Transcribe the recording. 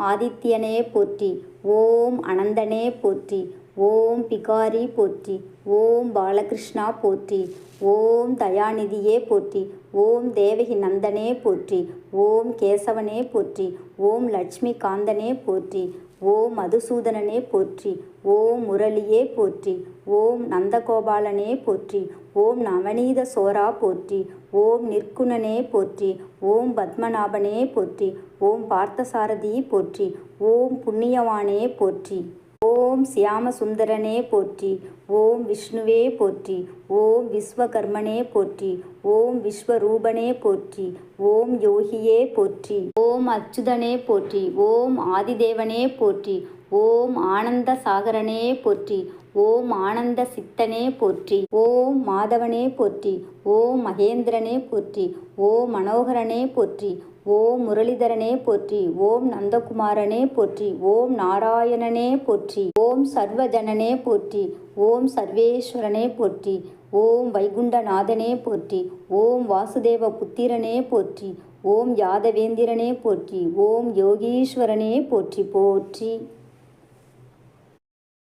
ஆதித்யனே போற்றி. ஓம் அனந்தனே போற்றி. ஓம் பிகாரி போற்றி. ஓம் பாலகிருஷ்ணா போற்றி. ஓம் தயாநிதியே போற்றி. ஓம் தேவகி நந்தனே போற்றி. ஓம் கேசவனே போற்றி. ஓம் லட்சுமி காந்தனே போற்றி. ஓம் மதுசூதனனே போற்றி. ஓம் முரளியே போற்றி. ஓம் நந்தகோபாலனே போற்றி. ஓம் நவநீத சோரா போற்றி. ஓம் நிற்குணனே போற்றி. ஓம் பத்மநாபனே போற்றி. ஓம் பார்த்தசாரதி போற்றி. ஓம் புண்ணியவானே போற்றி. ஓம் சியாமசுந்தரனே போற்றி. ஓம் விஷ்ணுவே போற்றி. ஓம் விஸ்வகர்மனே போற்றி. ஓம் விஸ்வரூபனே போற்றி. ஓம் யோகியே போற்றி. ஓம் அச்சுதனே போற்றி. ஓம் ஆதிதேவனே போற்றி. ஓம் ஆனந்த சாகரனே போற்றி. ஓம் ஆனந்த சித்தனே போற்றி. ஓம் மாதவனே போற்றி. ஓம் மகேந்திரனே போற்றி. ஓம் மனோகரனே போற்றி. ஓம் முரளிதரனே போற்றி. ஓம் நந்தகுமாரனே போற்றி. ஓம் நாராயணனே போற்றி. ஓம் சர்வஜனனே போற்றி. ஓம் சர்வேஸ்வரனே போற்றி. ஓம் வைகுண்டநாதனே போற்றி. ஓம் வாசுதேவ புத்திரனே போற்றி. ஓம் யாதவேந்திரனே போற்றி. ஓம் யோகீஸ்வரனே போற்றி போற்றி.